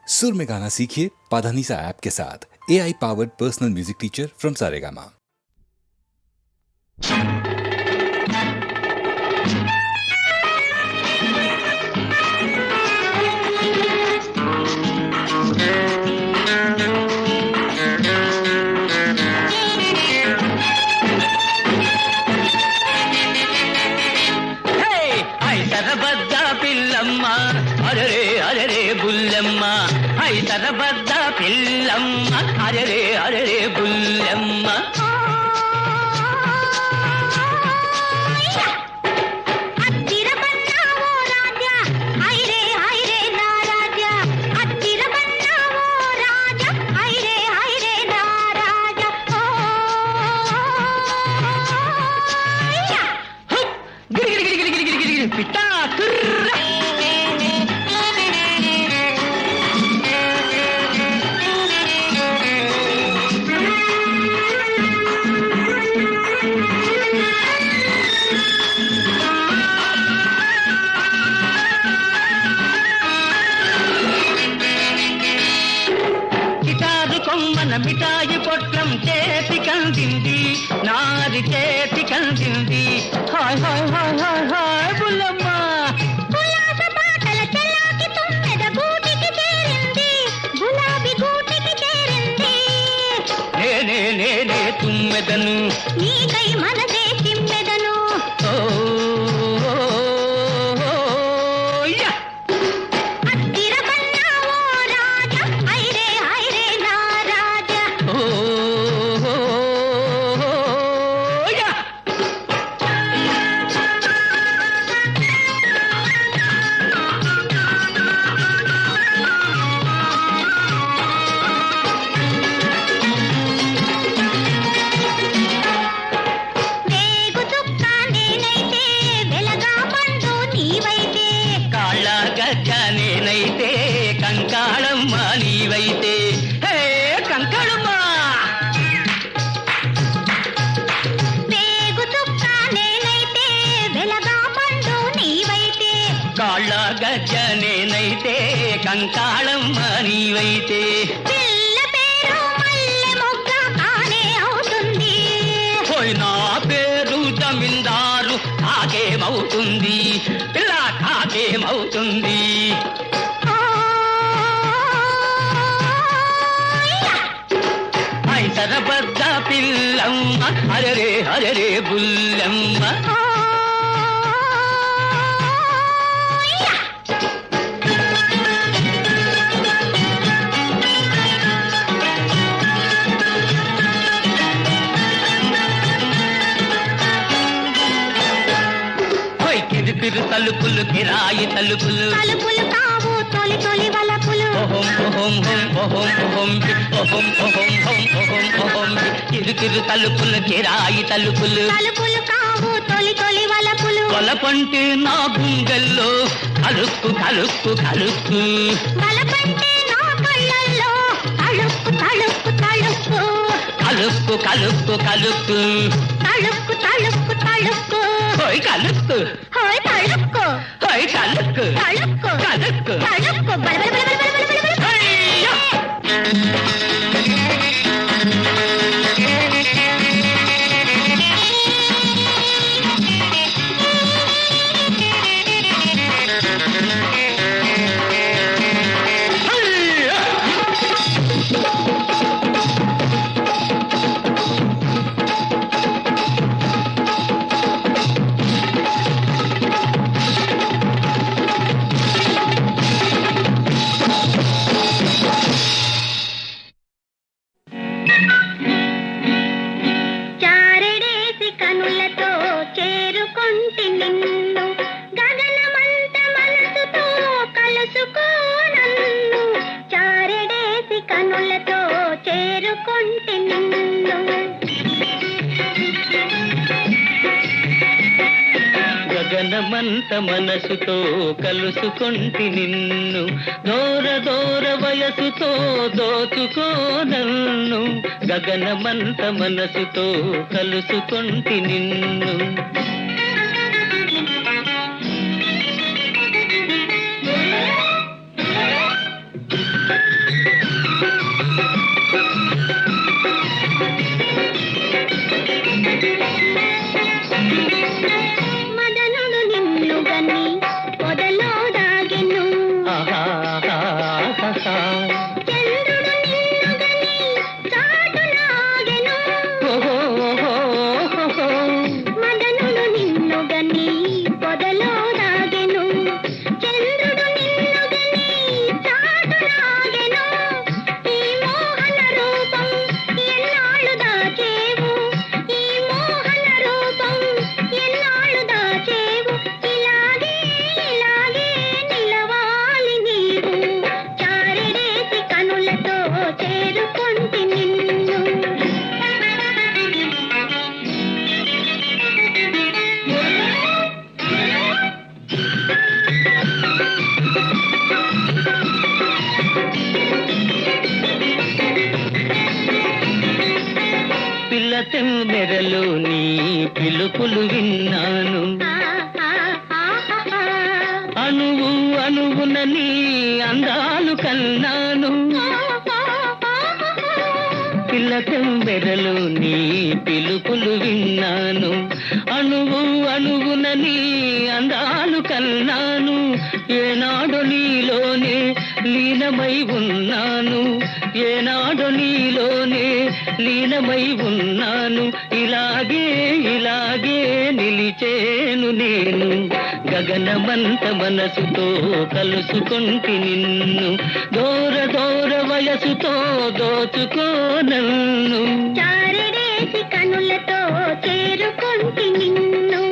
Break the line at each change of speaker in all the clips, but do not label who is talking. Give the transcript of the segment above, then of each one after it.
सुर में गाना सीखिए पाधानीसा ऐप के साथ। AI powered personal music teacher from Saregama.
పిల్లమ్మ అరరే అరరే బుల్లమ్మ హైదరాబాద్ పిల్లమ్మ అరరే అరరే బుల్లమ్మ పిట్టా కొమ్మన మిఠాయి పొట్లం చేతి కందింది నాది చేతి కందింది hi hi hi hi hi బుల్లమ్మ
ఉల్లాస పాటల చెలాకి తుమ్మెద గూటికి చేరింది గులాబీ గూటికి చేరింది
నేనే తుమ్మెదను
నీకై మనసే తిమ్మెదను
నేనైతే కంకాళమ్మ నీవైతే హే కంకాళమ్మ
వేగు చుక్క నేనైతే వెలగా పండు నీవైతే
కాళ్ళ గజ్జ నేనైతే కంకాళమ్మ నీవైతే
పిల్ల పేరు మల్లె మొగ్గ కానే అవుతుంది
పోయి నా పేరు జమీందారు కాకేమవుతుంది పిల్ల కాకేమవుతుంది హైదరాబాద్ పిల్లమ్మ అరరే అరరే బుల్లమ్మ కిరు తలుపులు కిరాయి తలుపులు
తలుపులు కావు తొలి తొలి వలపులు
కిరు తలుపులు కిరాయి తలుపులు
తలుపులు కావు తొలి తొలి వలపులు
వలపంటే నా గుండెల్లో కలుక్కు కలుక్కు కలుక్కు
వలపంటే నా కళ్ళల్లో తళుక్కు తళుక్కు తళుక్కు
కలుక్కు కలుక్కు కలుక్కు
తళుక్కు తళుక్కు తళుక్కు
హోయ్ కలుక్కు
హోయ్ తళుక్కు
హోయ్ కలుక్కు
తళుక్కు
కలుక్కు
తళుక్కు బల బల బల బల బల బల
హయ్యా గగనమంత మనసుతో కలుసుకొంటి నిన్ను దూర దూర వయసుతో దోచుకో నన్ను గగనమంత మనసుతో కలుసుకొంటి నిన్ను
మదనుడు నిన్ను గని పొదలో దాగెను చంద్రుడు నిన్ను గని చాటులాగెను మదనుడు నిన్ను గని పొదలో దాగెను చంద్రుడు నిన్ను గని చాటులాగెను ఈ మోహన రూపం ఎన్నాళ్ళు దాచేవు ఈ మోహన రూపం ఎన్నాళ్ళు దాచేవు ఇలాగే ఇలాగే నిలవాలి నీవు చారెడేసి కనులతో చేరుకొంటి నిన్ను
పిల్లతెం మెరలు నీ పిలుపులు విన్నాను అణువు అణువున నీ అందాలు కన్నాను పిల్లతెం మెరలు నీ పిలుపులు విన్నాను అణువు అణువున నీ అందాలు కన్నాను ఏనాడు నీలోనే లీనమై ఉన్నాను ఏనాడు నీలోనే లీనమై ఉన్నాను ఇలాగే ఇలాగే నిలిచేను నేను గగనమంత మనసుతో కలుసుకొంటి నిన్ను దూర దూర వయసుతో దోచుకో నన్ను
చారెడేసి కనులతో చేరుకొంటి నిన్ను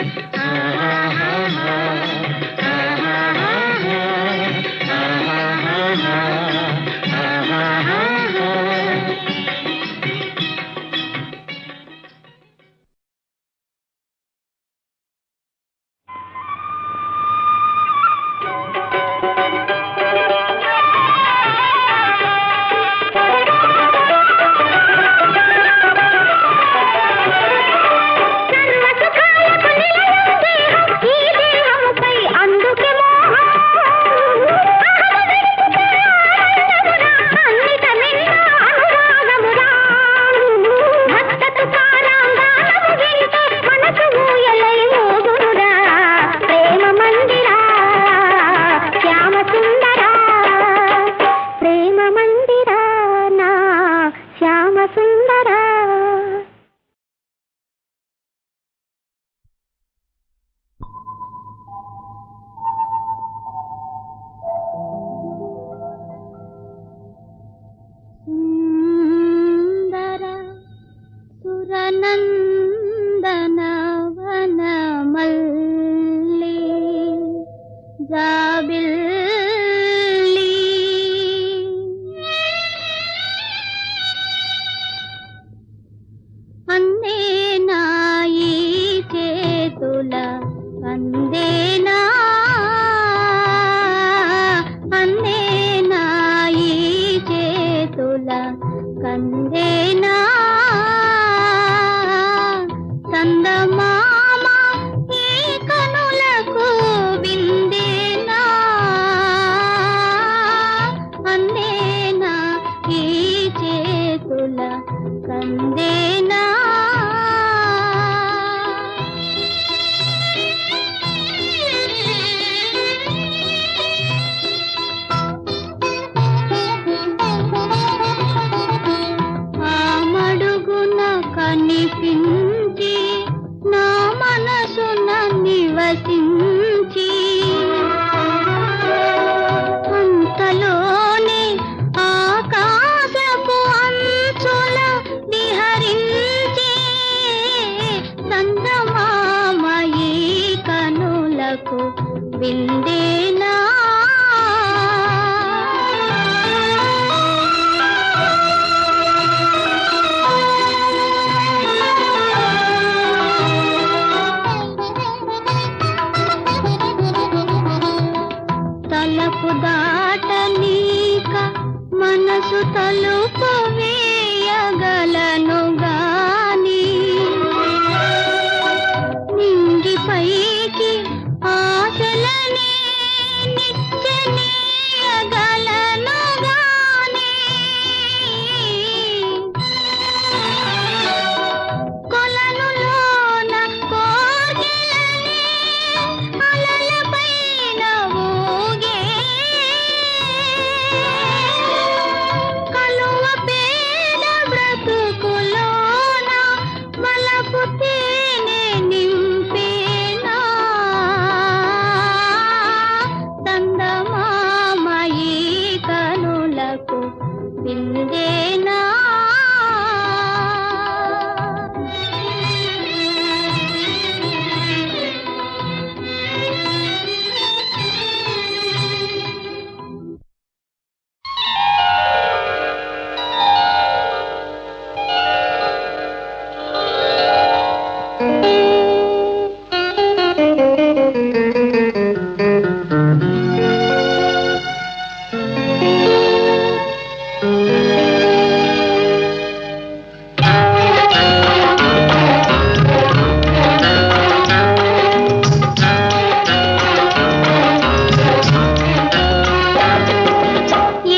విందేనా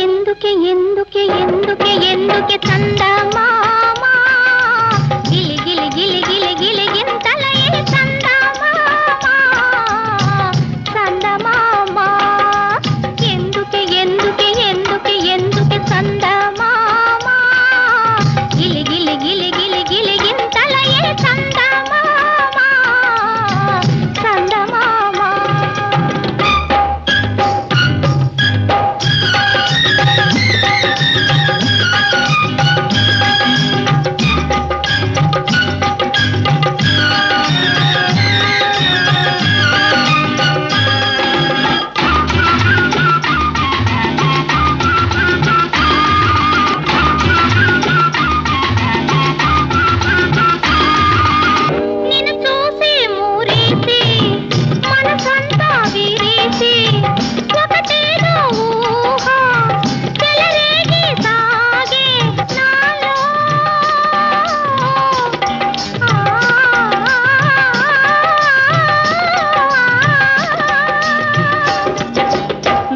ఎందుకే ఎందుకే ఎందుకే ఎందుకే చందమామా గిలి గిలి గిలి గిలి గిలి గింతల ఈ చందమామా చందమామా ఎందుకే ఎందుకే ఎందుకే ఎందుకే చందమామా గిలి గిలి గిలి గిలి గిలి గింతల ఈ చందమామా చందమామా నిన్ను చూసి మూరేసి మనసంతా విరేసి ఒకటేదో ఊహ చెలరేగి సాగే నాలో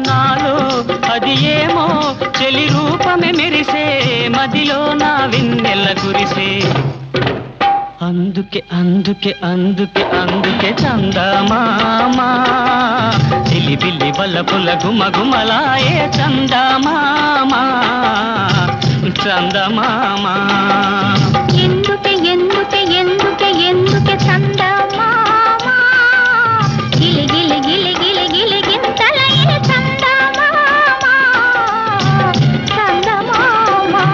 నాలో అది ఏమో చెలి రూపమే మెరిసే మదిలో నా విన్నెల కురిసే అందుకే అందుకే అందుకే అందుకే చందమామా చిలిబిల్లి వల్లపుల గుమగుమలాయే చందమామా చందమామా
ఎందుకే ఎందుకే ఎందుకే ఎందుకే చందమామా గిలి గిలి గిలి గిలి గిలి గింతల ఈ చందమామా చందమామా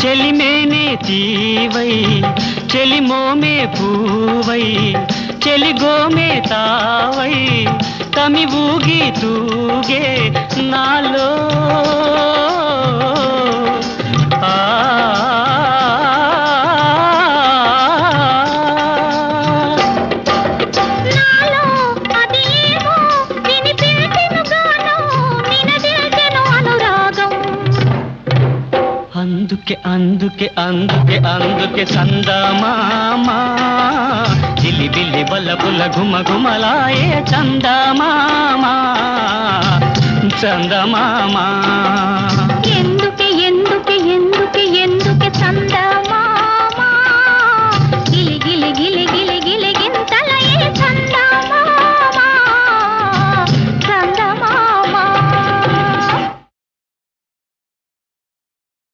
చెలిమేనే తీవై చెలిమోమే పూవై చెలిగోమే తావై తమి ఊగి తూగే నాలో ఆ
నాలో అది ఏమో వినిపించెను గానం నినదిల్చెను అనురాగం
అందుకే అందుకే అందుకే అందుకే చందమామా జిలిబిల్లి బల్లపుల గుమగుమలాయే చందమామా చందమామా
ఎందుకే ఎందుకే ఎందుకే ఎందుకే చందమామా గిలి గిలి గిలి గిలి